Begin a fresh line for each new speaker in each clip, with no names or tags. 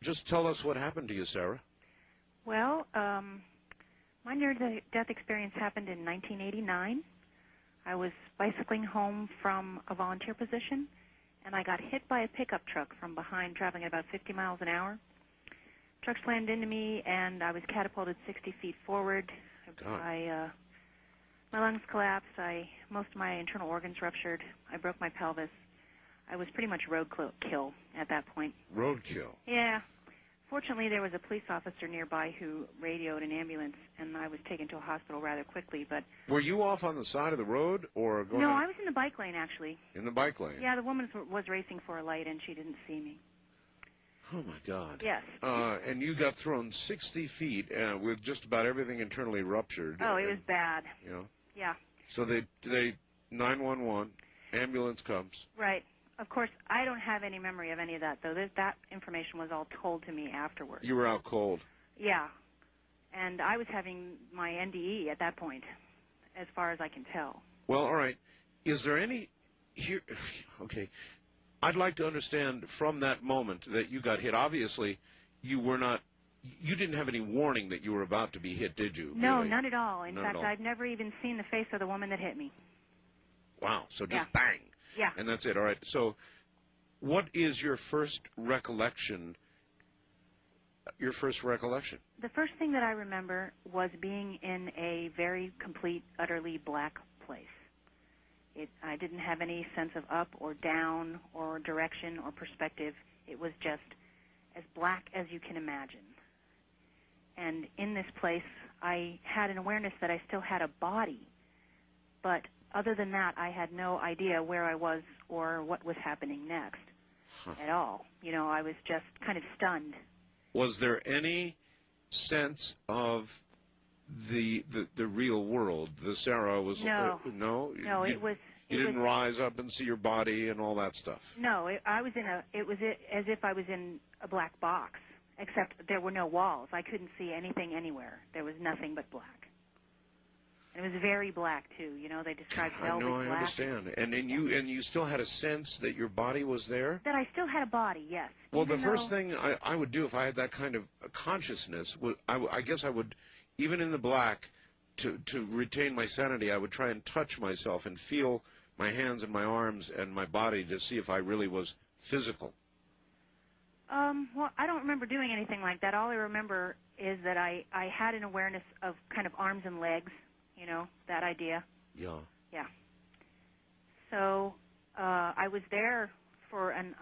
just tell us what happened to you, Sarah.
Well, my near-death experience happened in 1989. I was bicycling home from a volunteer position, and I got hit by a pickup truck from behind, traveling at about 50 miles an hour. Truck slammed into me, and I was catapulted 60 feet forward. My lungs collapsed. Most of my internal organs ruptured. I broke my pelvis. I was pretty much roadkill at that point.
Roadkill?
Yeah. Fortunately, there was a police officer nearby who radioed an ambulance, and I was taken to a hospital rather quickly. But
were you off on the side of the road or going?
No, I was in the bike lane, actually.
In the bike lane?
Yeah, the woman was racing for a light, and she didn't see me.
Oh, my God.
Yes.
And you got thrown 60 feet with just about everything internally ruptured.
Oh, it was bad.
You know?
Yeah.
So they 911, ambulance comes.
Right. Of course, I don't have any memory of any of that, though. That information was all told to me afterwards.
You were out cold.
Yeah. And I was having my NDE at that point, as far as I can tell.
Well, all right. Is there any here? Okay. I'd like to understand from that moment that you got hit. Obviously, you didn't have any warning that you were about to be hit, did you?
No,
really?
none at all. In
None
fact,
at all.
I've never even seen the face of the woman that hit me.
Wow. So just bang.
Yeah.
And that's it. All right. So what is your first recollection? Your first recollection?
The first thing that I remember was being in a very complete, utterly black place. I didn't have any sense of up or down or direction or perspective. It was just as black as you can imagine. And in this place, I had an awareness that I still had a body, but other than that, I had no idea where I was or what was happening next at all. You know, I was just kind of stunned.
Was there any sense of the real world? The Sarah was
no.
No,
it was.
You didn't rise up and see your body and all that stuff.
No, it was as if I was in a black box, except there were no walls. I couldn't see anything anywhere. There was nothing but black. And it was very black too. You know, they described velvet black.
I understand. And you still had a sense that your body was there?
That I still had a body, yes.
Well, the first thing I would do if I had that kind of consciousness, I guess I would, even in the black, to retain my sanity, I would try and touch myself and feel my hands and my arms and my body to see if I really was physical.
Well, I don't remember doing anything like that. All I remember is that I had an awareness of kind of arms and legs, you know, that idea.
Yeah.
Yeah. So I was there for an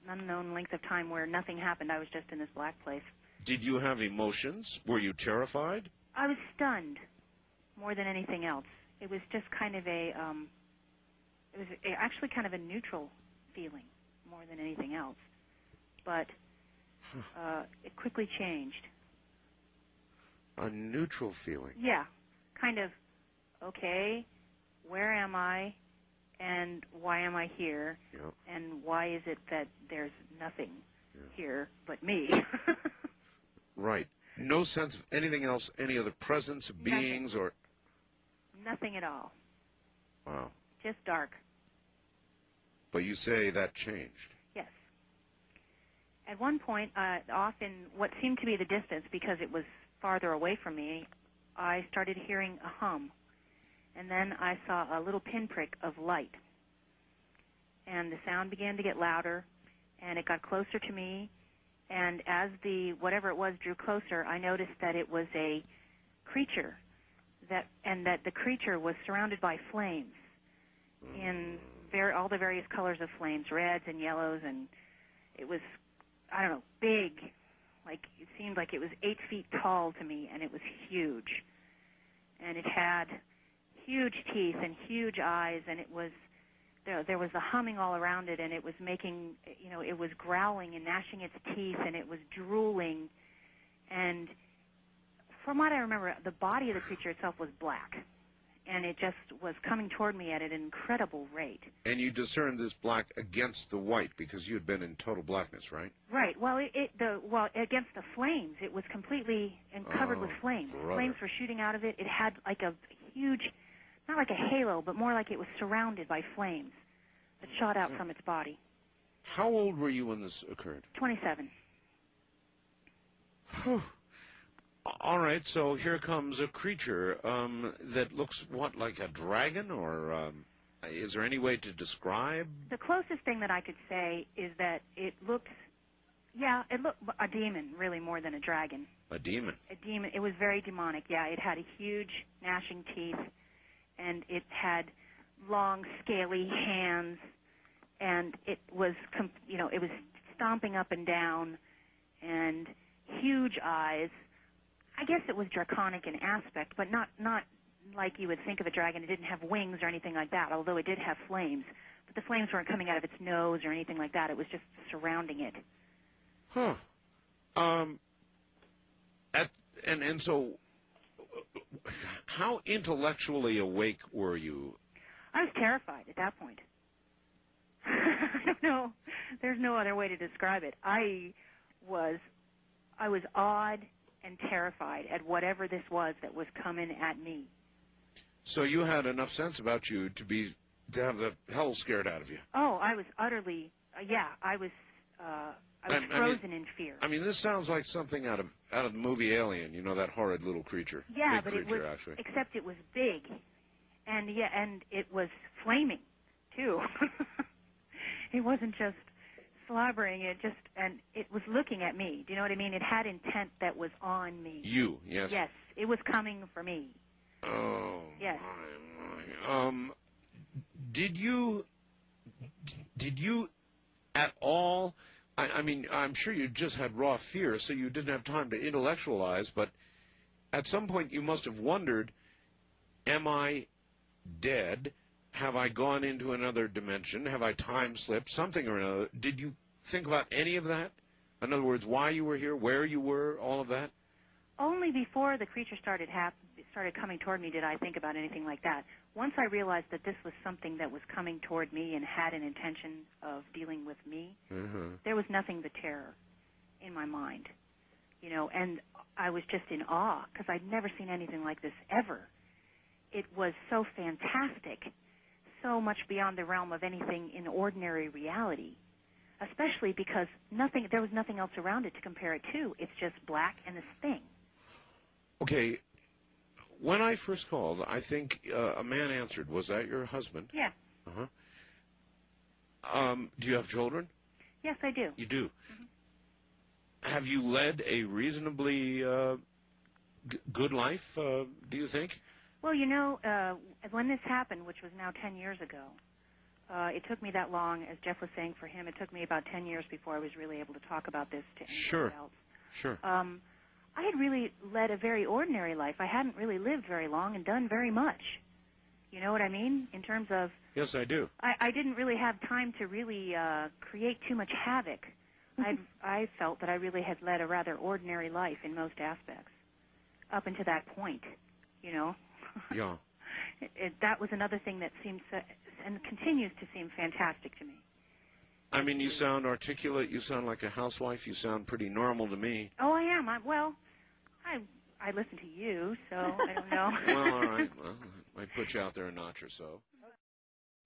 unknown length of time where nothing happened. I was just in this black place.
Did you have emotions? Were you terrified?
I was stunned more than anything else. It was just kind of it was actually kind of a neutral feeling more than anything else. But it quickly changed.
A neutral feeling?
Yeah. Kind of, okay, where am I, and why am I here, and why is it that there's nothing here but me?
Right. No sense of anything else, any other presence of beings or...
Nothing at all.
Wow.
Just dark.
But you say that changed.
Yes. At one point, off in what seemed to be the distance, because it was farther away from me, I started hearing a hum. And then I saw a little pinprick of light. And the sound began to get louder, and it got closer to me. And as the whatever it was drew closer, I noticed that it was a creature, and that the creature was surrounded by flames in all the various colors of flames, reds and yellows, and it was, I don't know, big. Like, it seemed like it was 8 feet tall to me, and it was huge. And it had huge teeth and huge eyes, and it was, there was the humming all around it, and it was making, you know, it was growling and gnashing its teeth, and it was drooling. And from what I remember, the body of the creature itself was black, and it just was coming toward me at an incredible rate. And
you discerned this black against the white because you had been in total blackness, right?
Right. Well, against the flames, it was completely covered with flames.
Brother.
Flames were shooting out of it. It had like a huge, not like a halo, but more like it was surrounded by flames that shot out from its body.
How old were you when this occurred?
27.
Whew. All right, so here comes a creature that looks, what, like a dragon, or is there any way to describe?
The closest thing that I could say is that it looked a demon, really, more than a dragon.
A demon?
A demon. It was very demonic, yeah. It had a huge gnashing teeth, and it had long, scaly hands, and it was, it was stomping up and down, and huge eyes. I guess it was draconic in aspect, but not like you would think of a dragon. It didn't have wings or anything like that, although it did have flames. But the flames weren't coming out of its nose or anything like that. It was just surrounding it.
Huh. And so, how intellectually awake were you?
I was terrified at that point. I don't know. There's no other way to describe it. I was awed and terrified at whatever this was that was coming at me.
So you had enough sense about you to have the hell scared out of you.
Oh, I was utterly, I was frozen in fear.
I mean, this sounds like something out of the movie Alien. You know, that horrid little creature.
Yeah,
big
but
creature,
it was,
actually.
Except it was big, and it was flaming too. It wasn't just slobbering. And it was looking at me. Do you know what I mean? It had intent that was on me.
You, yes.
Yes, it was coming for me.
Oh.
Yes.
My. Did you at all? I mean, I'm sure you just had raw fear, so you didn't have time to intellectualize. But at some point, you must have wondered: am I dead? Have I gone into another dimension? Have I time slipped? Something or another. Did you think about any of that? In other words, why you were here, where you were, all of that?
Only before the creature started coming toward me did I think about anything like that. Once I realized that this was something that was coming toward me and had an intention of dealing with me, there was nothing but terror in my mind. And I was just in awe because I'd never seen anything like this ever. It was so fantastic, so much beyond the realm of anything in ordinary reality, especially because there was nothing else around it to compare it to. It's just black and this thing.
Okay. When I first called, I think a man answered. Was that your husband?
Yeah.
Do you have children?
Yes, I do.
You do? Mm-hmm. Have you led a reasonably good life, do you think?
Well, when this happened, which was now 10 years ago, it took me that long, as Jeff was saying for him, it took me about 10 years before I was really able to talk about this to anybody else.
Sure.
I had really led a very ordinary life. I hadn't really lived very long and done very much. You know what I mean? In terms of...
Yes, I do.
I didn't really have time to really create too much havoc. I felt that I really had led a rather ordinary life in most aspects, up until that point,
Yeah.
That was another thing that seems and continues to seem fantastic to me.
I mean, you sound articulate. You sound like a housewife. You sound pretty normal to me.
Oh, I am. I listen to you, so I don't know.
Well, all right. Well, I might put you out there a notch or so.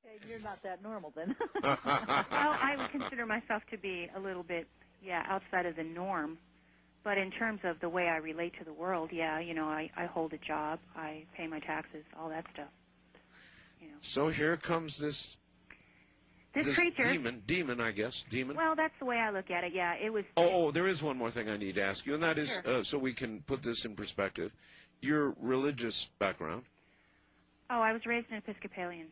Okay, you're not that normal then.
Well, I would consider myself to be a little bit, outside of the norm. But in terms of the way I relate to the world, I hold a job, I pay my taxes, all that stuff.
So here comes this
creature.
Demon, I guess. Demon.
Well, that's the way I look at it, yeah. It was...
Oh, there is one more thing I need to ask you, and that is, so we can put this in perspective, your religious background.
Oh, I was raised an Episcopalian.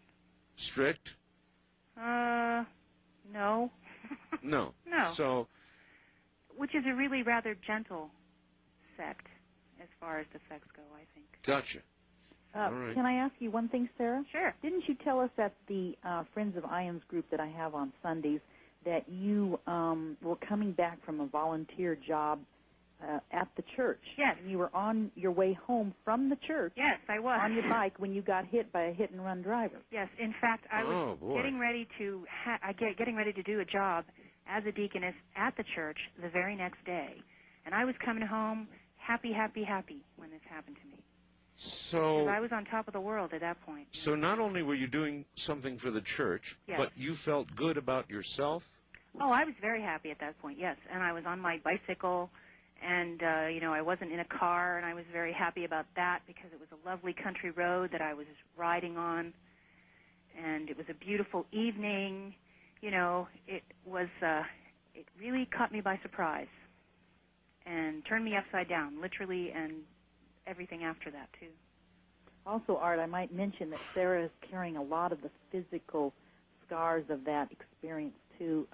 Strict?
No.
No.
No.
So...
Which is a really rather gentle sect, as far as the sects go, I think.
Gotcha. All right.
Can I ask you one thing, Sarah?
Sure.
Didn't you tell us at the Friends of Ions group that I have on Sundays that you were coming back from a volunteer job at the church?
Yes.
And you were on your way home from the church.
Yes, I was.
On your bike when you got hit by a hit-and-run driver.
Yes. In fact, I was getting ready to do a job as a deaconess at the church the very next day. And I was coming home happy when this happened to me.
So...
I was on top of the world at that point.
So not only were you doing something for the church, but you felt good about yourself?
Oh, I was very happy at that point, yes. And I was on my bicycle, And, I wasn't in a car, and I was very happy about that because it was a lovely country road that I was riding on. And it was a beautiful evening. It really caught me by surprise and turned me upside down, literally, and everything after that, too.
Also, Art, I might mention that Sarah is carrying a lot of the physical scars of that experience, too.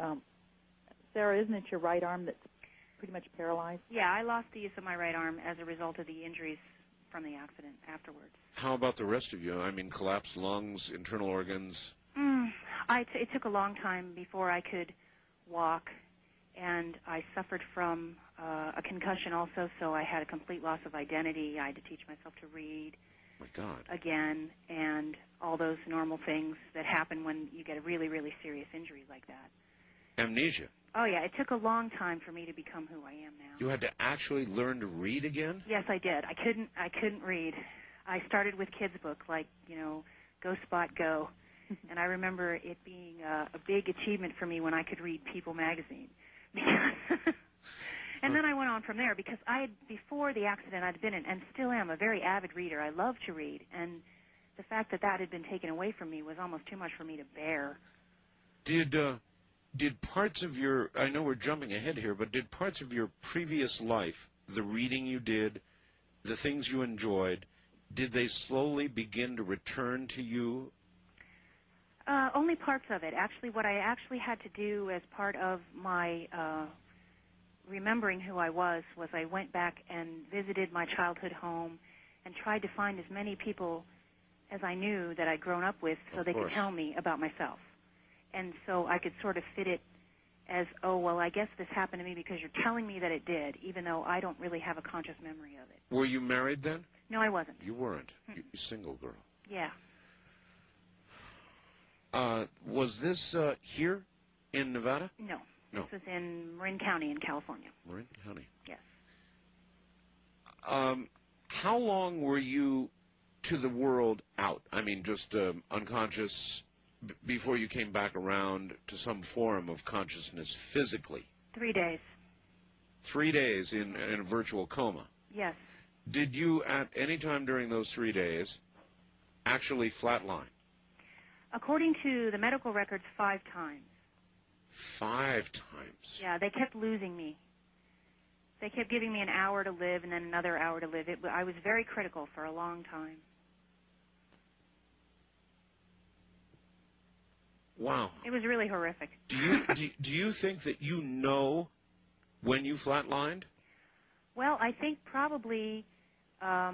Sarah, isn't it your right arm that's pretty much paralyzed?
Yeah, I lost the use of my right arm as a result of the injuries from the accident afterwards.
How about the rest of you? I mean, collapsed lungs, internal organs?
It took a long time before I could walk, and I suffered from a concussion also, so I had a complete loss of identity. I had to teach myself to read.
My God.
Again, and all those normal things that happen when you get a really, really serious injury like that.
Amnesia?
Oh, yeah. It took a long time for me to become who I am now.
You had to actually learn to read again?
Yes, I did. I couldn't read. I started with kids' books like, Go Spot Go. And I remember it being a big achievement for me when I could read People magazine. And then I went on from there because before the accident, I'd been and still am a very avid reader. I love to read, and the fact that had been taken away from me was almost too much for me to bear.
Did parts of your, I know we're jumping ahead here, but did parts of your previous life, the reading you did, the things you enjoyed, did they slowly begin to return to you?
Only parts of it. Actually, what I actually had to do as part of my remembering who I was I went back and visited my childhood home and tried to find as many people as I knew that I'd grown up with so they could tell me about myself. And so I could sort of fit it as, oh, well, I guess this happened to me because you're telling me that it did, even though I don't really have a conscious memory of it.
Were you married then?
No, I wasn't.
You weren't. You're a single girl.
Yeah.
Was this here in Nevada?
No.
No.
This was in Marin County in California.
Marin County.
Yes.
How long were you to the world out? I mean, just unconscious before you came back around to some form of consciousness physically?
3 days.
3 days in a virtual coma?
Yes.
Did you at any time during those 3 days actually flatline?
According to the medical records, 5 times.
5 times?
Yeah, they kept losing me. They kept giving me an hour to live and then another hour to live. I was very critical for a long time.
Wow.
It was really horrific.
Do you think that you know when you flatlined?
Well, I think probably I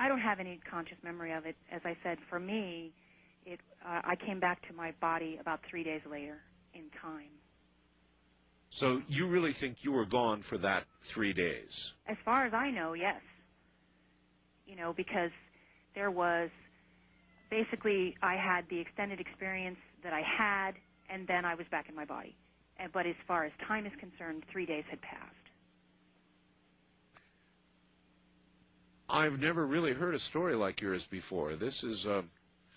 don't have any conscious memory of it. As I said, for me, I came back to my body about 3 days later in time.
So you really think you were gone for that 3 days?
As far as I know, yes. Because there was basically I had the extended experience that I had, and then I was back in my body. But as far as time is concerned, 3 days had passed.
I've never really heard a story like yours before. This is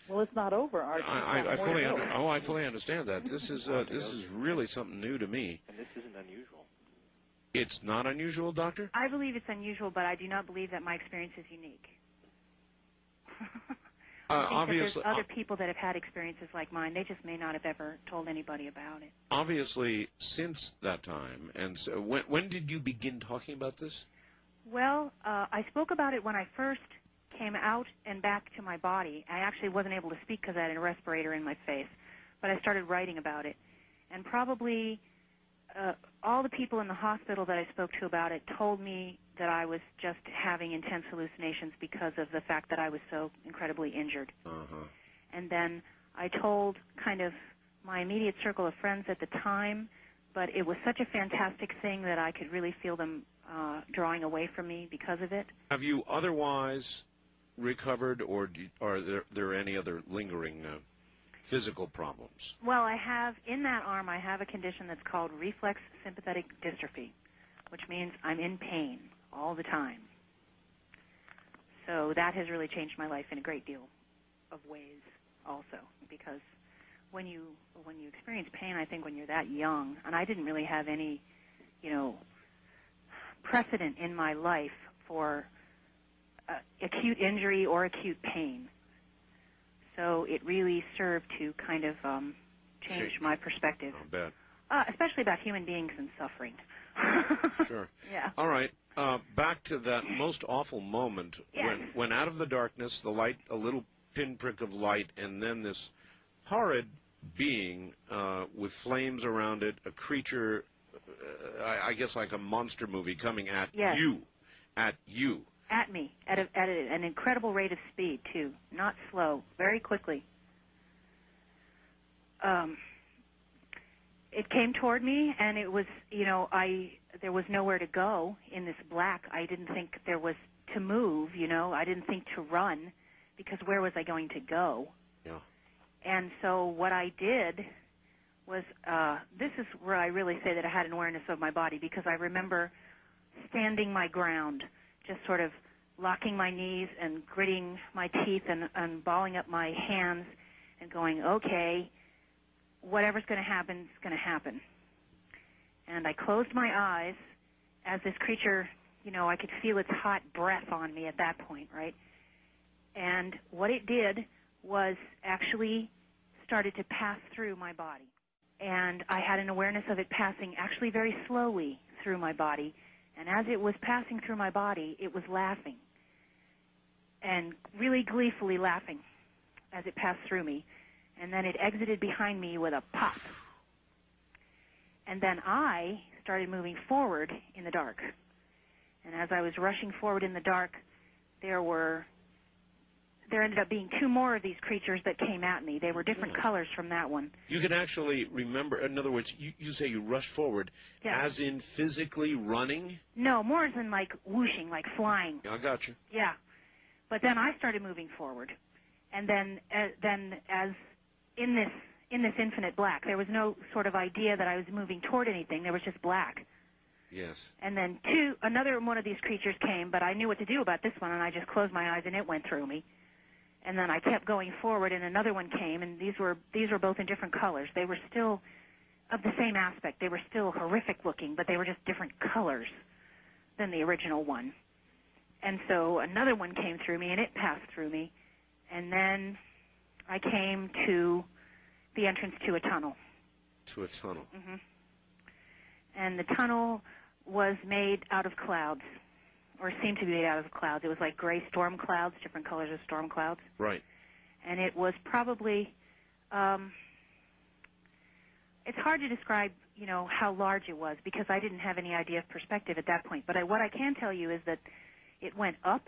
well, it's not over, Art.
I fully understand that. This is really something new to me.
And this isn't unusual.
It's not unusual, Doctor?
I believe it's unusual, but I do not believe that my experience is unique.
Obviously,
there's other people that have had experiences like mine. They just may not have ever told anybody about it.
Obviously, since that time, and so when did you begin talking about this?
Well, I spoke about it when I first came out and back to my body. I actually wasn't able to speak because I had a respirator in my face, but I started writing about it. And probably all the people in the hospital that I spoke to about it told me that I was just having intense hallucinations because of the fact that I was so incredibly injured.
Uh-huh.
And then I told kind of my immediate circle of friends at the time, but it was such a fantastic thing that I could really feel them drawing away from me because of it.
Have you otherwise recovered, or are there any other lingering physical problems?
Well, I have, in that arm, I have a condition that's called reflex sympathetic dystrophy, which means I'm in pain all the time. So that has really changed my life in a great deal of ways also, because when you experience pain, I think when you're that young, and I didn't really have any, precedent in my life for acute injury or acute pain. So it really served to kind of change my perspective.
I'll bet.
Especially about human beings and suffering.
Sure.
Yeah.
All right. Back to that most awful moment when out of the darkness, the light, a little pinprick of light, and then this horrid being with flames around it, a creature, I guess like a monster movie coming at you. At you.
At me, at an incredible rate of speed, too. Not slow, very quickly. It came toward me, and it was, there was nowhere to go in this black. I didn't think there was to move, I didn't think to run, because where was I going to go?
Yeah.
And so what I did was, this is where I really say that I had an awareness of my body, because I remember standing my ground, just sort of locking my knees and gritting my teeth and balling up my hands and going, okay, whatever's going to happen is going to happen. And I closed my eyes as this creature, I could feel its hot breath on me at that point, right? And what it did was actually started to pass through my body. And I had an awareness of it passing actually very slowly through my body. And as it was passing through my body, it was laughing, and really gleefully laughing as it passed through me. And then it exited behind me with a pop. And then I started moving forward in the dark. And as I was rushing forward in the dark, there ended up being two more of these creatures that came at me. They were different colors from that one.
You can actually remember, in other words, you say you rushed forward, as in physically running?
No, more as in like whooshing, like flying.
I got you.
Yeah. But then I started moving forward. And then as in this infinite black, there was no sort of idea that I was moving toward anything. There was just black.
Yes.
And then another one of these creatures came, but I knew what to do about this one, and I just closed my eyes and it went through me. And then I kept going forward, and another one came, and these were both in different colors. They were still of the same aspect. They were still horrific looking, but they were just different colors than the original one. And so another one came through me, and it passed through me. And then I came to the entrance to a tunnel.
To a tunnel.
Mm-hmm. And the tunnel was made out of clouds. Or seemed to be made out of clouds. It was like gray storm clouds, different colors of storm clouds.
Right.
And it was probably, it's hard to describe, how large it was, because I didn't have any idea of perspective at that point. But what I can tell you is that it went up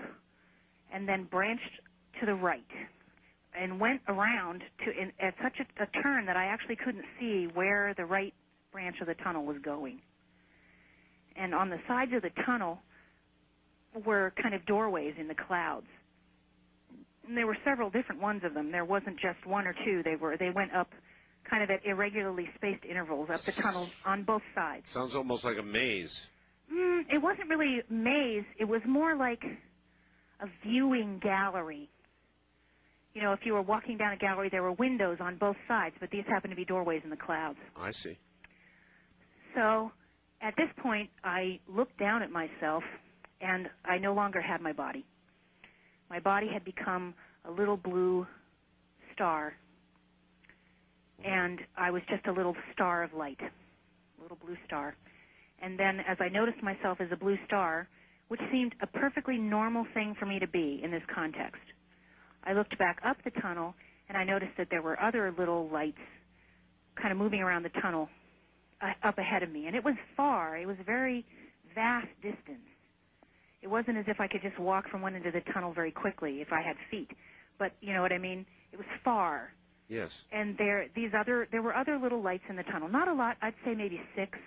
and then branched to the right and went around at such a turn that I actually couldn't see where the right branch of the tunnel was going. And on the sides of the tunnel were kind of doorways in the clouds. And there were several different ones of them. There wasn't just one or two. They went up kind of at irregularly spaced intervals up the tunnel on both sides.
Sounds almost like a maze.
It wasn't really a maze. It was more like a viewing gallery. If you were walking down a gallery, there were windows on both sides, but these happened to be doorways in the clouds.
I see.
So at this point, I looked down at myself, and I no longer had my body. My body had become a little blue star, and I was just a little star of light, a little blue star. And then as I noticed myself as a blue star, which seemed a perfectly normal thing for me to be in this context, I looked back up the tunnel, and I noticed that there were other little lights kind of moving around the tunnel up ahead of me. And it was far. It was a very vast distance. It wasn't as if I could just walk from one end of the tunnel very quickly if I had feet. But you know what I mean? It was far.
Yes.
And there were other little lights in the tunnel. Not a lot. I'd say maybe 6.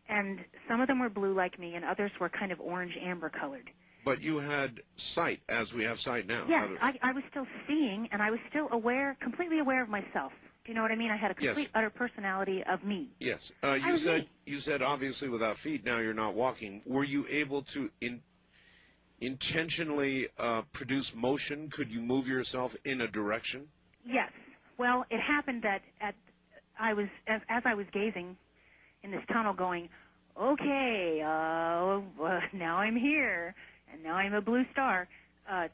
And some of them were blue like me, and others were kind of orange-amber colored.
But you had sight, as we have sight now.
Yes, I was still seeing, and I was still aware, completely aware of myself. Do you know what I mean? I had a complete, utter personality of me.
Yes. You said obviously without feet, now you're not walking. Were you able to intentionally produce motion? Could you move yourself in a direction?
Yes. Well, it happened that as I was gazing in this tunnel going, okay, now I'm here, and now I'm a blue star.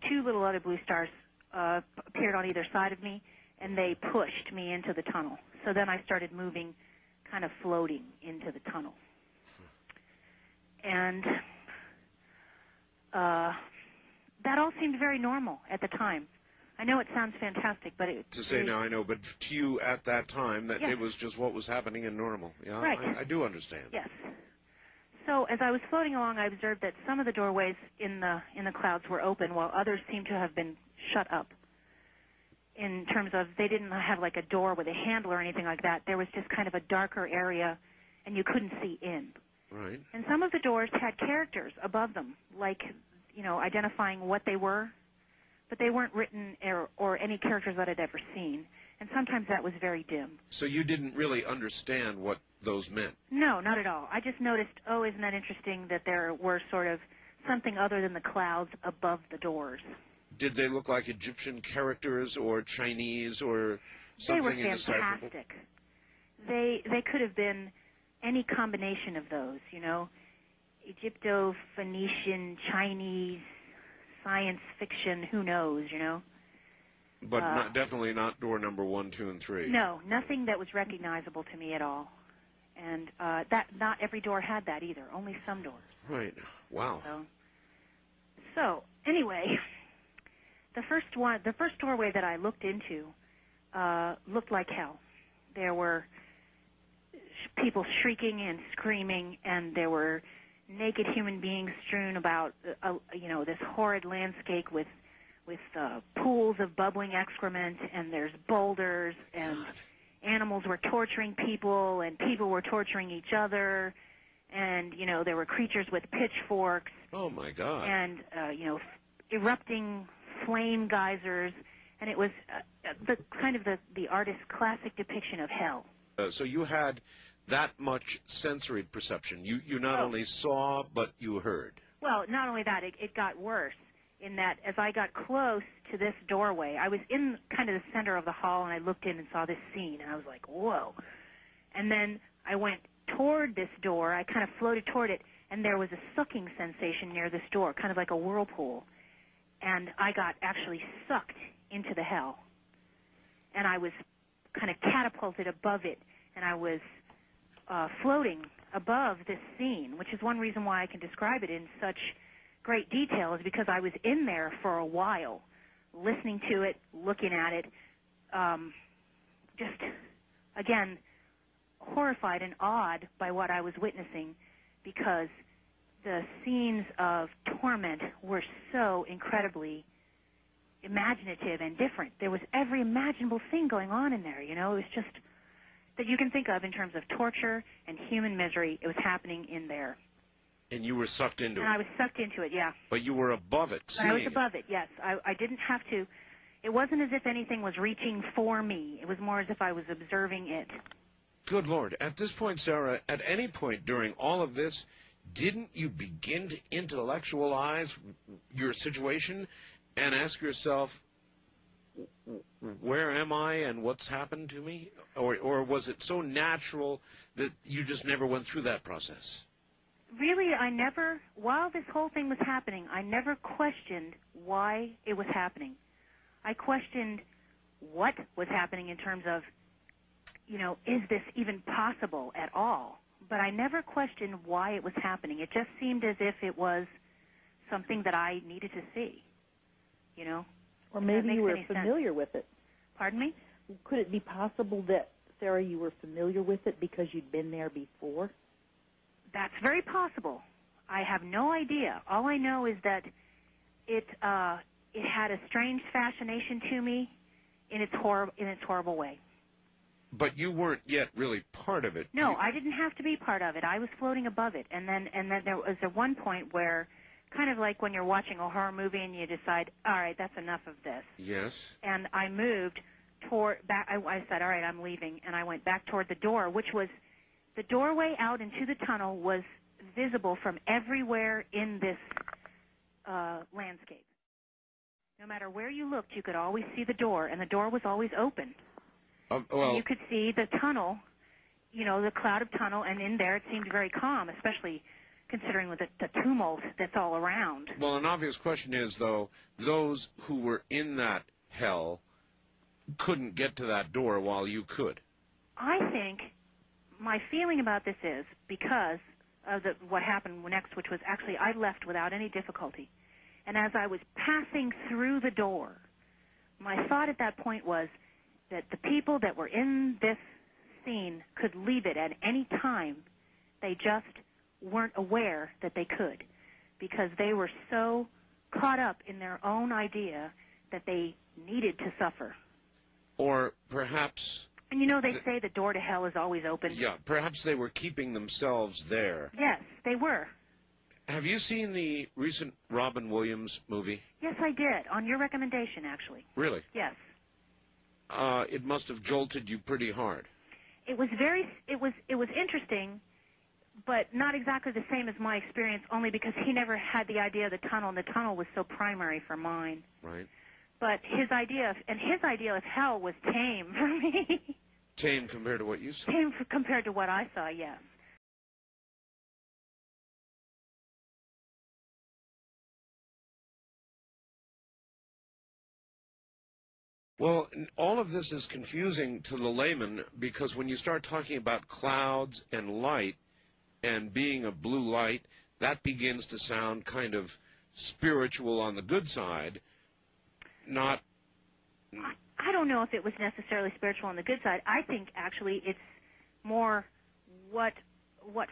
Two little other blue stars appeared on either side of me, and they pushed me into the tunnel. So then I started moving, kind of floating into the tunnel. And that all seemed very normal at the time. I know it sounds fantastic, but
now I know, but to you at that time, that
yes.
it was just what was happening and normal. Yeah,
right.
I do understand.
Yes. So as I was floating along, I observed that some of the doorways in the clouds were open, while others seemed to have been shut up. In terms of, they didn't have like a door with a handle or anything like that. There was just kind of a darker area, and you couldn't see in.
Right.
And some of the doors had characters above them, like, identifying what they were, but they weren't written or any characters that I'd ever seen. And sometimes that was very dim.
So you didn't really understand what those meant?
No, not at all. I just noticed, isn't that interesting that there were sort of something other than the clouds above the doors.
Did they look like Egyptian characters or Chinese or something indecipherable?
They were fantastic. They could have been any combination of those, Egypto-Phoenician, Chinese, science fiction, who knows,
But definitely not door number 1, 2, and 3.
No, nothing that was recognizable to me at all. And that not every door had that either, only some doors.
Right. Wow.
So anyway, the first doorway that I looked into looked like hell. There were people shrieking and screaming, and there were naked human beings strewn about, this horrid landscape with pools of bubbling excrement, and there's boulders, and animals were torturing people, and people were torturing each other, and, there were creatures with pitchforks.
Oh, my God.
And, erupting flame geysers, and it was the artist's classic depiction of hell.
So you had that much sensory perception. You not only saw, but you heard.
Well, not only that, it got worse in that as I got close to this doorway, I was in kind of the center of the hall, and I looked in and saw this scene, and I was like, whoa. And then I went toward this door. I kind of floated toward it, and there was a sucking sensation near this door, kind of like a whirlpool. And I got actually sucked into the hell. And I was kind of catapulted above it, and I was floating above this scene, which is one reason why I can describe it in such great detail, is because I was in there for a while, listening to it, looking at it, just, again, horrified and awed by what I was witnessing, because the scenes of torment were so incredibly imaginative and different. There was every imaginable thing going on in there, It was just that you can think of in terms of torture and human misery. It was happening in there.
And you were sucked into it.
And I was sucked into it, yeah.
But you were above it, seeing it.
I was above it, yes. I didn't have to. It wasn't as if anything was reaching for me. It was more as if I was observing it.
Good Lord. At this point, Sarah, at any point during all of this, didn't you begin to intellectualize your situation and ask yourself, where am I and what's happened to me? Or was it so natural that you just never went through that process?
Really, while this whole thing was happening, I never questioned why it was happening. I questioned what was happening in terms of, is this even possible at all? But I never questioned why it was happening. It just seemed as if it was something that I needed to see,
Or maybe you were familiar with it.
Pardon me?
Could it be possible that, Sarah, you were familiar with it because you'd been there before?
That's very possible. I have no idea. All I know is that it had a strange fascination to me in its horrible way.
But you weren't yet really part of it.
No, I didn't have to be part of it. I was floating above it. And then there was at one point where, kind of like when you're watching a horror movie and you decide, all right, that's enough of this.
Yes.
And I moved back. I said, all right, I'm leaving. And I went back toward the door, which was the doorway out into the tunnel was visible from everywhere in this landscape. No matter where you looked, you could always see the door, and the door was always open.
Well,
and you could see the tunnel the cloud of tunnel, and in there it seemed very calm, especially considering with the tumult that's all around.
Well, an obvious question is, though, those who were in that hell couldn't get to that door while you could.
I think my feeling about this is because of what happened next, which was actually I left without any difficulty. And as I was passing through the door, my thought at that point was that the people that were in this scene could leave it at any time. They just weren't aware that they could, because they were so caught up in their own idea that they needed to suffer.
Or perhaps...
And they say the door to hell is always open.
Yeah, perhaps they were keeping themselves there.
Yes, they were.
Have you seen the recent Robin Williams movie?
Yes, I did, on your recommendation, actually.
Really?
Yes.
It must have jolted you pretty hard.
It was interesting, but not exactly the same as my experience, only because he never had the idea of the tunnel, and the tunnel was so primary for mine.
Right.
But his idea of hell was tame for me.
Tame compared to what you saw?
Tame compared to what I saw, yes.
Well, all of this is confusing to the layman, because when you start talking about clouds and light and being a blue light, that begins to sound kind of spiritual on the good side, not...
I don't know if it was necessarily spiritual on the good side. I think, actually, it's more what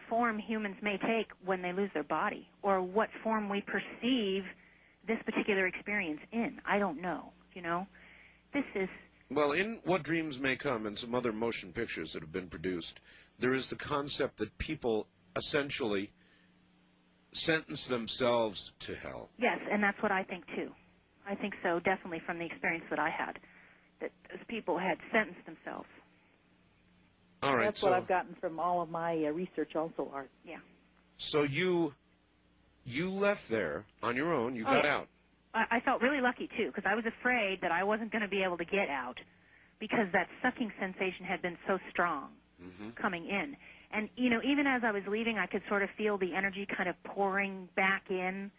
form humans may take when they lose their body, or what form we perceive this particular experience in. I don't know, This is...
Well, in What Dreams May Come and some other motion pictures that have been produced, there is the concept that people essentially sentence themselves to hell.
Yes, and that's what I think, too. I think so, definitely, from the experience that I had, that those people had sentenced themselves.
All right,
that's what I've gotten from all of my research also, Art.
Yeah.
So you left there on your own. You got out.
I felt really lucky, too, because I was afraid that I wasn't going to be able to get out because that sucking sensation had been so strong coming in. And, even as I was leaving, I could sort of feel the energy kind of pouring back in,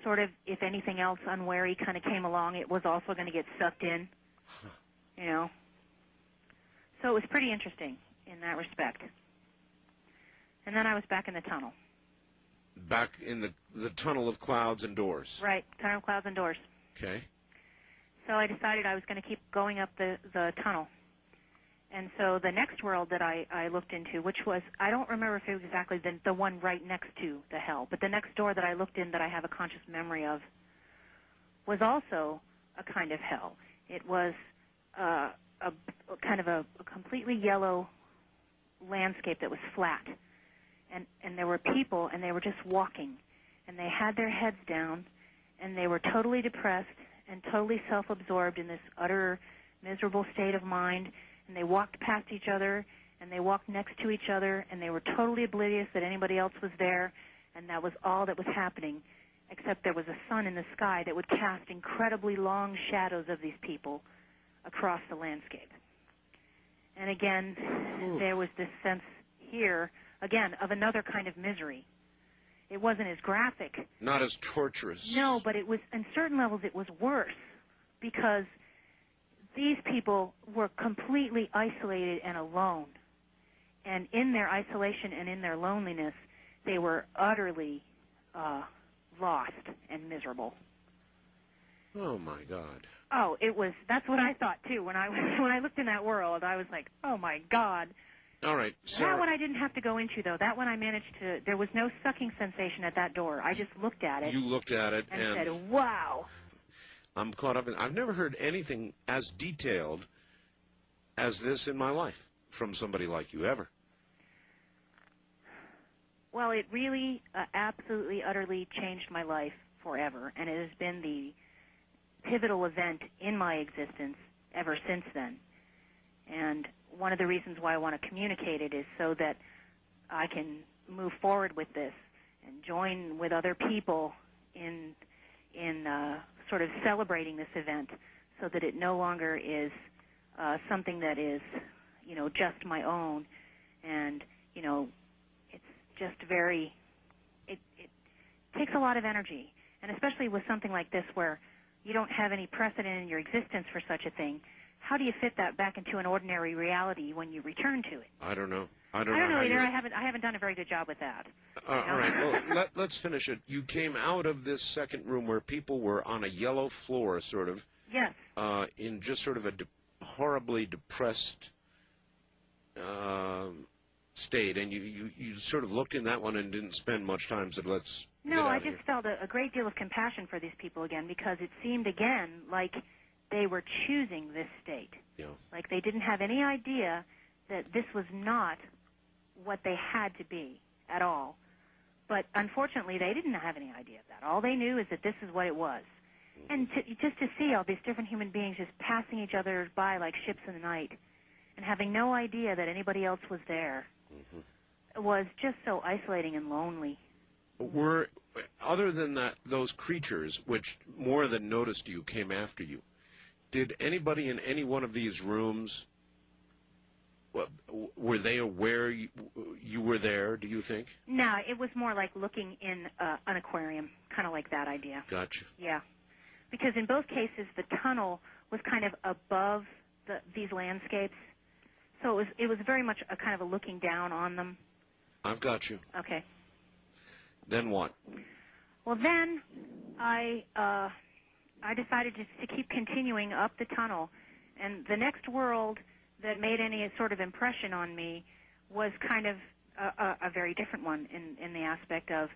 sort of, if anything else unwary kind of came along, it was also going to get sucked in, So it was pretty interesting in that respect. And then I was back in the tunnel.
Back in the tunnel of clouds and doors.
Right, tunnel of clouds and doors.
Okay.
So I decided I was going to keep going up the tunnel. And so the next world that I looked into, which was, I don't remember if it was exactly the one right next to the hell, but the next door that I looked in that I have a conscious memory of was also a kind of hell. It was a kind of a completely yellow landscape that was flat. And there were people, and they were just walking, and they had their heads down, and they were totally depressed and totally self-absorbed in this utter miserable state of mind, and they walked past each other, and they walked next to each other, and they were totally oblivious that anybody else was there, and that was all that was happening, except there was a sun in the sky that would cast incredibly long shadows of these people across the landscape. And again, there was this sense here, again, of another kind of misery. It wasn't as graphic.
Not as torturous.
No, but it was, in certain levels, it was worse, because these people were completely isolated and alone. And in their isolation and in their loneliness, they were utterly lost and miserable.
Oh, my God.
Oh, that's what I thought, too. When I looked in that world, I was like, oh, my God.
All right, Sarah.
That one I didn't have to go into, though. That one I managed to, there was no sucking sensation at that door. I just looked at it.
You looked at it
and said, wow.
I'm caught up in, I've never heard anything as detailed as this in my life from somebody like you, ever.
Well, it really absolutely, utterly changed my life forever, and it has been the pivotal event in my existence ever since then. And one of the reasons why I want to communicate it is so that I can move forward with this and join with other people in sort of celebrating this event, so that it no longer is something that is, just my own, and, you know, it's just very, it takes a lot of energy, and especially with something like this where you don't have any precedent in your existence for such a thing. How do you fit that back into an ordinary reality when you return to it?
I don't know.
I don't know either. I haven't done a very good job with that.
All right. Well, let's finish it. You came out of this second room where people were on a yellow floor, sort of.
Yes.
In just sort of a horribly depressed state, and you sort of looked in that one and didn't spend much time. Said, let's.
No, I just felt a great deal of compassion for these people again, because it seemed again like they were choosing this state.
Yeah. Like
they didn't have any idea that this was not what they had to be at all. But unfortunately, they didn't have any idea of that. All they knew is that this is what it was. Mm-hmm. And just to see all these different human beings just passing each other by like ships in the night and having no idea that anybody else was there was just so isolating and lonely.
Other than that, those creatures, which more than noticed you, came after you, did anybody in any one of these rooms, were they aware you were there, do you think?
No, it was more like looking in an aquarium, kind of like that idea.
Gotcha.
Yeah. Because in both cases, the tunnel was kind of above these landscapes, so it was very much a kind of a looking down on them.
I've got you.
Okay.
Then what?
Well, then I decided to keep continuing up the tunnel, and the next world that made any sort of impression on me was kind of a very different one in the aspect of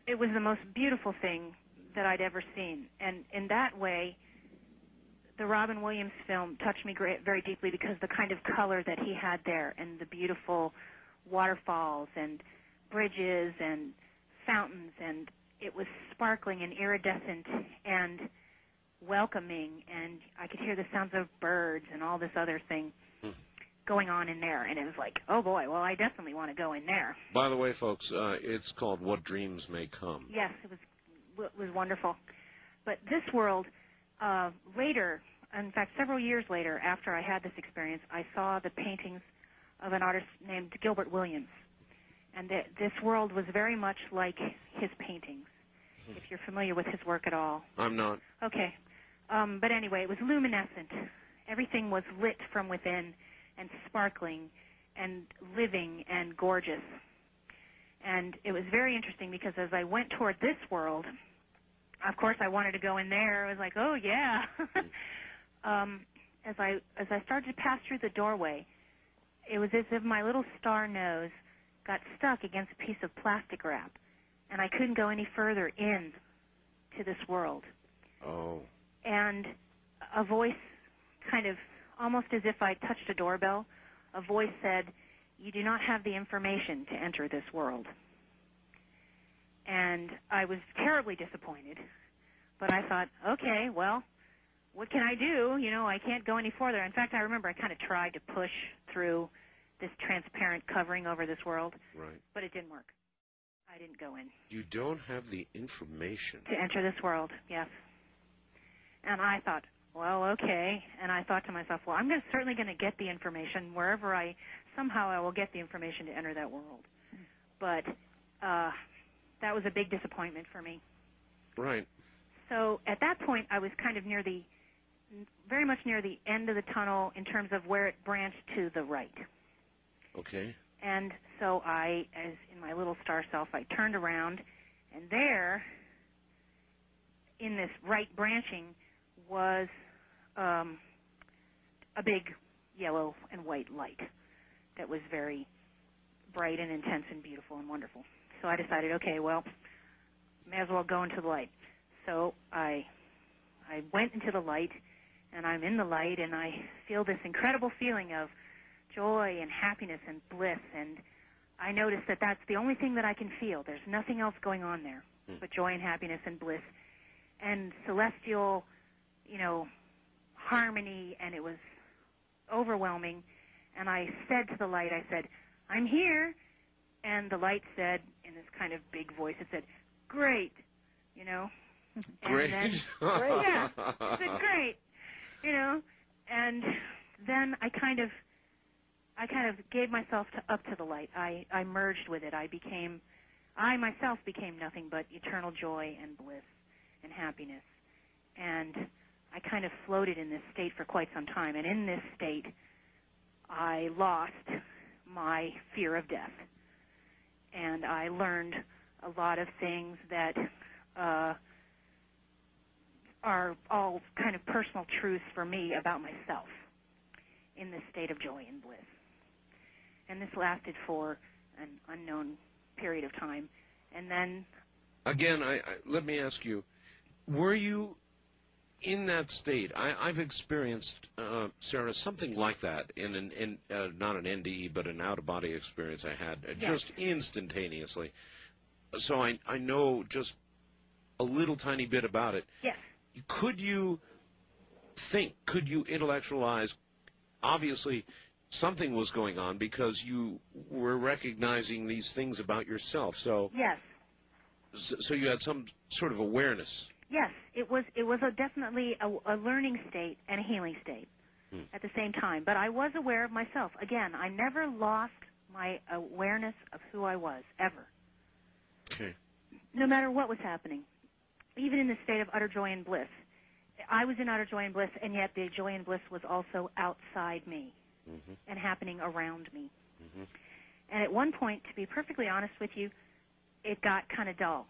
it was the most beautiful thing that I'd ever seen. And in that way, the Robin Williams film touched me very deeply because the kind of color that he had there and the beautiful waterfalls and bridges and fountains, and it was sparkling and iridescent and welcoming, and I could hear the sounds of birds and all this other thing going on in there, and it was like, oh boy, well, I definitely want to go in there.
By the way, folks, it's called What Dreams May Come.
Yes, it was wonderful. But this world, later, in fact, several years later, after I had this experience, I saw the paintings of an artist named Gilbert Williams, and this world was very much like his paintings, if you're familiar with his work at all.
I'm not.
Okay. But anyway, it was luminescent. Everything was lit from within and sparkling and living and gorgeous. And it was very interesting because as I went toward this world, of course I wanted to go in there. I was like, oh, yeah. As I started to pass through the doorway, it was as if my little star nose got stuck against a piece of plastic wrap, and I couldn't go any further in to this world.
Oh.
And a voice, kind of almost as if I touched a doorbell, a voice said, you do not have the information to enter this world. And I was terribly disappointed, but I thought, okay, well, what can I do? You know, I can't go any further. In fact, I remember I kind of tried to push through this transparent covering over this world,
right,
but it didn't work. I didn't go in.
You don't have the information
to enter this world, yes. And I thought, well, okay. And I thought to myself, well, I'm certainly going to get the information wherever somehow I will get the information to enter that world. But that was a big disappointment for me.
Right.
So at that point, I was kind of very much near the end of the tunnel in terms of where it branched to the right.
Okay.
And so as in my little star self, I turned around, and there, in this right branching, was a big yellow and white light that was very bright and intense and beautiful and wonderful. So I decided, okay, well, may as well go into the light. So I went into the light, and I'm in the light, and I feel this incredible feeling of joy and happiness and bliss, and I notice that that's the only thing that I can feel. There's nothing else going on there but joy and happiness and bliss and celestial, harmony, and it was overwhelming. And I said to the light, I said, I'm here. And the light said, in this kind of big voice, it said, great,
Great.
And then, yeah, it said, great, and then I kind of I kind of gave myself up to the light. I merged with it. I myself became nothing but eternal joy and bliss and happiness. And I kind of floated in this state for quite some time. And in this state, I lost my fear of death. And I learned a lot of things that are all kind of personal truths for me about myself in this state of joy and bliss. And this lasted for an unknown period of time. And then...
Again, let me ask you, were you in that state? I've experienced, Sarah, something like that in not an NDE, but an out-of-body experience I had just instantaneously. So I know just a little tiny bit about it.
Yes.
Could you intellectualize, obviously something was going on because you were recognizing these things about yourself. So
yes.
So you had some sort of awareness.
Yes, it was definitely a learning state and a healing state at the same time. But I was aware of myself. Again, I never lost my awareness of who I was, ever.
Okay.
No matter what was happening, even in the state of utter joy and bliss. I was in utter joy and bliss, and yet the joy and bliss was also outside me and happening around me. And at one point, to be perfectly honest with you, it got kind of dull.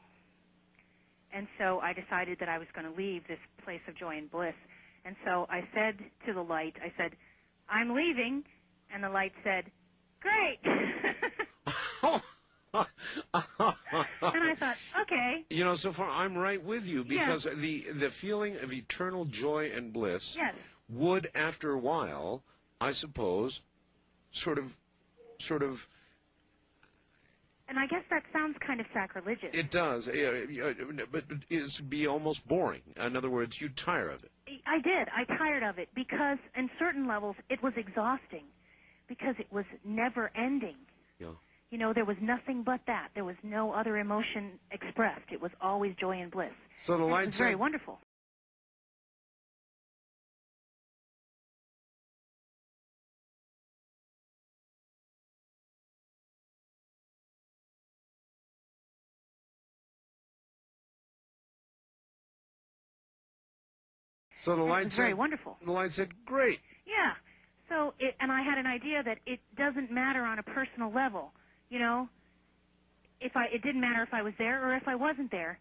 And so I decided that I was going to leave this place of joy and bliss. And so I said to the light, I said, "I'm leaving." And the light said, "Great." And I thought, okay.
You know, so far I'm right with you, because the feeling of eternal joy and bliss would, after a while, I suppose, sort of.
And I guess that sounds kind of sacrilegious.
It does, but it'd be almost boring. In other words, you tire of it.
I did. I tired of it because, in certain levels, it was exhausting because it was never ending.
Yeah.
You know, there was nothing but that. There was no other emotion expressed. It was always joy and bliss.
So the light
it was very wonderful.
So the light
said, very wonderful.
The light said, "Great."
Yeah. So and I had an idea that it doesn't matter on a personal level. You know, it didn't matter if I was there or if I wasn't there.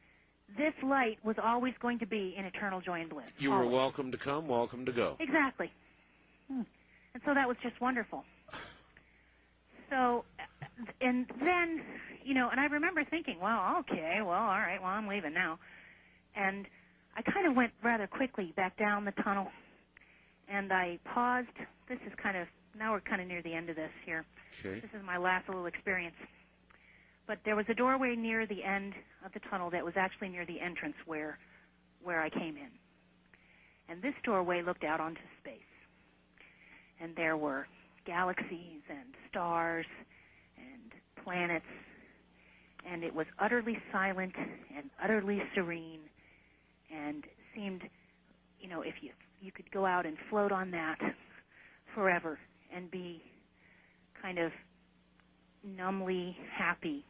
This light was always going to be in eternal joy and bliss.
You were welcome to come, welcome to go.
Exactly. And so that was just wonderful. So, and then, you know, and I remember thinking, well, okay, well, all right, well, I'm leaving now. And I kind of went rather quickly back down the tunnel, and I paused. This is now we're kind of near the end of this here.
Okay.
This is my last little experience. But there was a doorway near the end of the tunnel that was actually near the entrance where I came in. And this doorway looked out onto space. And there were galaxies and stars and planets. And it was utterly silent and utterly serene, and seemed, you know, if you could go out and float on that forever and be kind of numbly happy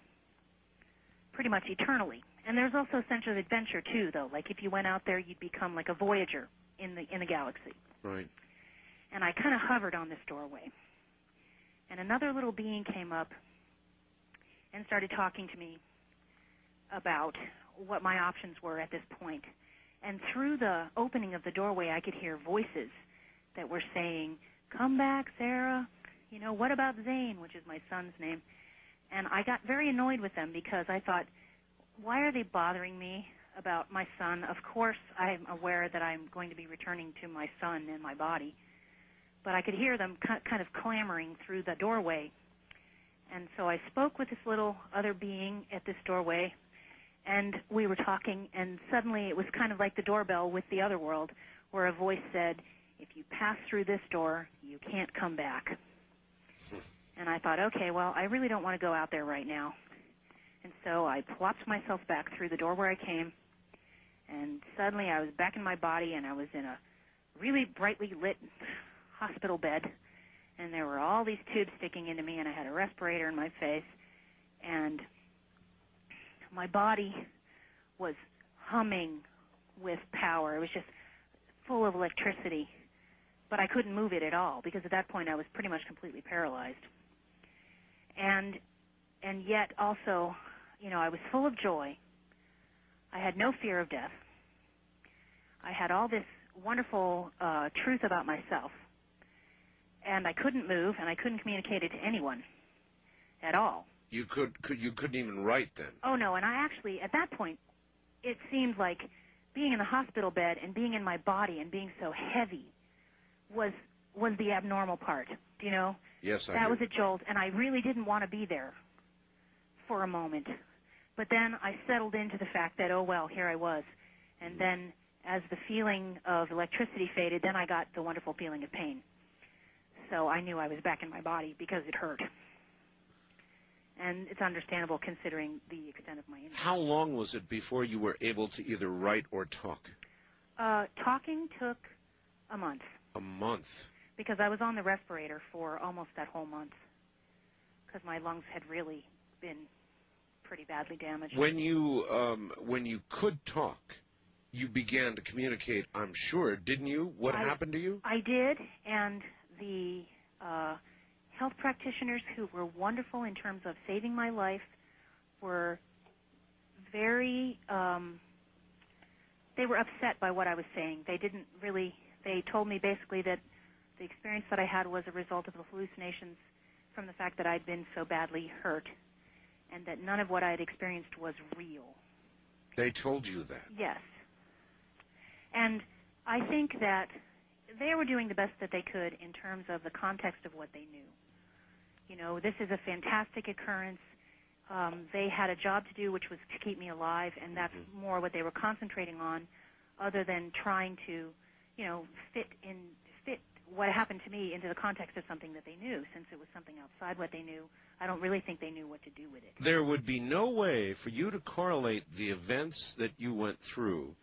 pretty much eternally. And there's also a sense of adventure too, though. Like if you went out there, you'd become like a voyager in the galaxy.
Right.
And I kind of hovered on this doorway. And another little being came up and started talking to me about what my options were at this point. And through the opening of the doorway, I could hear voices that were saying, "Come back, Sarah. You know, what about Zane?" which is my son's name. And I got very annoyed with them because I thought, why are they bothering me about my son? Of course, I'm aware that I'm going to be returning to my son in my body. But I could hear them kind of clamoring through the doorway. And so I spoke with this little other being at this doorway, and we were talking, and suddenly it was kind of like the doorbell with the other world, where a voice said, "If you pass through this door, you can't come back." And I thought, okay, well, I really don't want to go out there right now. And so I plopped myself back through the door where I came, and suddenly I was back in my body, and I was in a really brightly lit hospital bed, and there were all these tubes sticking into me, and I had a respirator in my face, and my body was humming with power. It was just full of electricity, but I couldn't move it at all because at that point I was pretty much completely paralyzed. And yet also, you know, I was full of joy. I had no fear of death. I had all this wonderful truth about myself, and I couldn't move, and I couldn't communicate it to anyone at all.
You couldn't even write then?
Oh, no, and I actually, at that point, it seemed like being in the hospital bed and being in my body and being so heavy was the abnormal part, do you know?
Yes, I
That
do.
was a jolt, and I really didn't want to be there for a moment. But then I settled into the fact that, oh, well, here I was. And then as the feeling of electricity faded, then I got the wonderful feeling of pain. So I knew I was back in my body because it hurt. And it's understandable considering the extent of my injury.
How long was it before you were able to either write or talk?
Talking took a month.
A month?
Because I was on the respirator for almost that whole month because my lungs had really been pretty badly damaged.
When you could talk, you began to communicate, I'm sure, didn't you? What happened to you?
I did, and the health practitioners who were wonderful in terms of saving my life were very, they were upset by what I was saying. They told me basically that the experience that I had was a result of the hallucinations from the fact that I'd been so badly hurt, and that none of what I had experienced was real.
They told you that?
Yes. And I think that they were doing the best that they could in terms of the context of what they knew. You know, this is a fantastic occurrence. They had a job to do, which was to keep me alive, and that's more what they were concentrating on, other than trying to, you know, fit what happened to me into the context of something that they knew. Since it was something outside what they knew, I don't really think they knew what to do with it.
There would be no way for you to correlate the events that you went through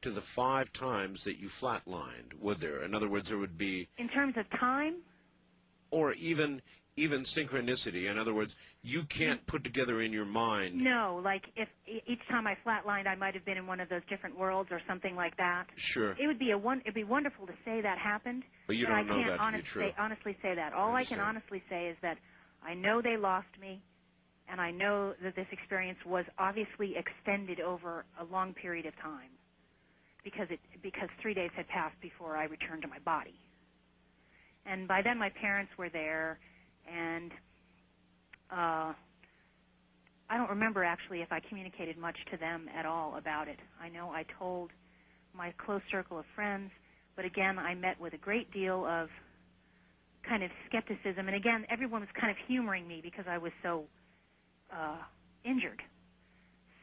to the 5 times that you flatlined, would there? In other words, there would be...
In terms of time?
Or even synchronicity. In other words, you can't put together in your mind...
No, like if each time I flatlined, I might have been in one of those different worlds or something like that.
Sure.
It would be it'd be wonderful to say that happened.
But you don't know that to be true.
I can't honestly say that. All I can honestly say is that I know they lost me, and I know that this experience was obviously extended over a long period of time because 3 days had passed before I returned to my body. And by then my parents were there, and I don't remember actually if I communicated much to them at all about it. I know I told my close circle of friends, but again, I met with a great deal of kind of skepticism. And again, everyone was kind of humoring me because I was so injured.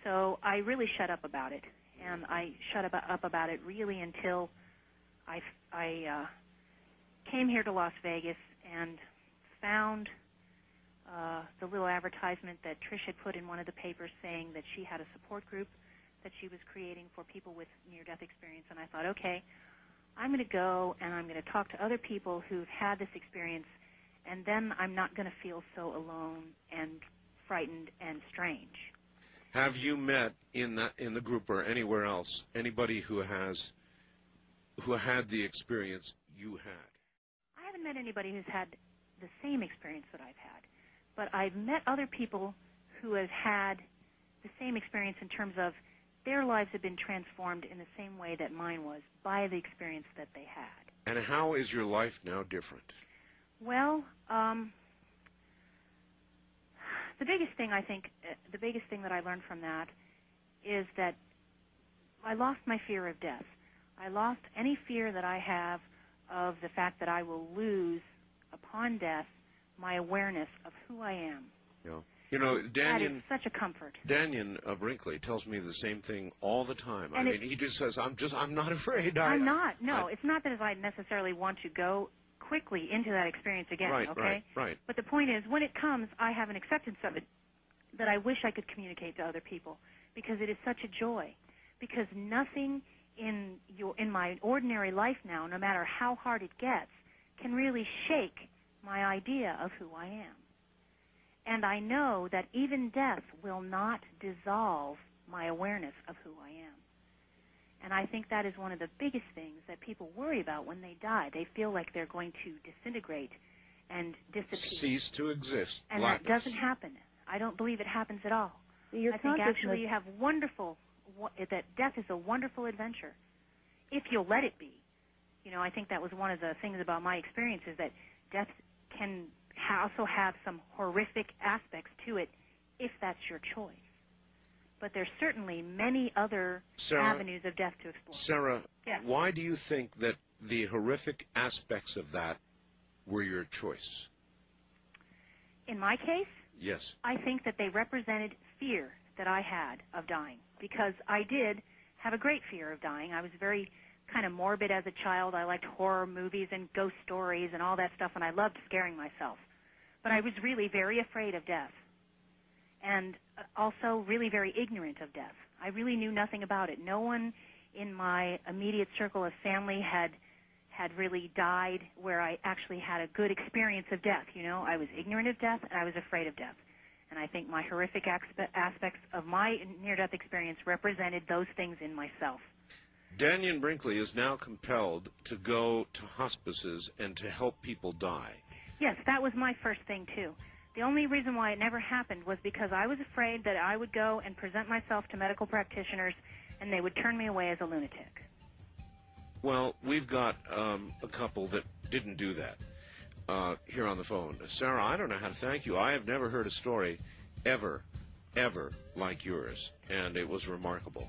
So I really shut up about it. And I shut up about it really until I came here to Las Vegas and found the little advertisement that Trish had put in one of the papers saying that she had a support group that she was creating for people with near-death experience. And I thought, okay, I'm going to go and I'm going to talk to other people who've had this experience, and then I'm not going to feel so alone and frightened and strange.
Have you met in the group or anywhere else anybody who had the experience you had?
I haven't met anybody who's had the same experience that I've had, but I've met other people who have had the same experience in terms of their lives have been transformed in the same way that mine was by the experience that they had.
And how is your life now different?
Well, the biggest thing that I learned from that is that I lost my fear of death. I lost any fear that I have of the fact that I will lose, upon death, my awareness of who I am.
Yeah. You know,
That is such a comfort.
Daniel Brinkley tells me the same thing all the time. I mean, he just says, I'm not afraid.
I'm not. No, it's not that I necessarily want to go quickly into that experience again, okay?
Right.
But the point is, when it comes, I have an acceptance of it that I wish I could communicate to other people because it is such a joy. Because nothing in my ordinary life now, no matter how hard it gets, can really shake my idea of who I am. And I know that even death will not dissolve my awareness of who I am. And I think that is one of the biggest things that people worry about when they die. They feel like they're going to disintegrate and disappear.
Cease to exist.
And
Blackness.
that doesn't happen. I don't believe it happens at all.
Your
I think actually you have that death is a wonderful adventure, if you'll let it be. You know, I think that was one of the things about my experience is that death can also have some horrific aspects to it if that's your choice. But there's certainly many other avenues of death to explore.
Sarah,
yes.
Why do you think that the horrific aspects of that were your choice?
In my case?
Yes.
I think that they represented fear that I had of dying, because I did have a great fear of dying. I was very kind of morbid as a child. I liked horror movies and ghost stories and all that stuff, and I loved scaring myself. But I was really very afraid of death, and also really very ignorant of death. I really knew nothing about it. No one in my immediate circle of family had really died where I actually had a good experience of death. You know, I was ignorant of death, and I was afraid of death. And I think my horrific aspects of my near-death experience represented those things in myself.
Dannion Brinkley is now compelled to go to hospices and to help people die.
Yes, that was my first thing, too. The only reason why it never happened was because I was afraid that I would go and present myself to medical practitioners and they would turn me away as a lunatic.
Well, we've got a couple that didn't do that here on the phone. Sarah, I don't know how to thank you. I have never heard a story ever like yours, and it was remarkable.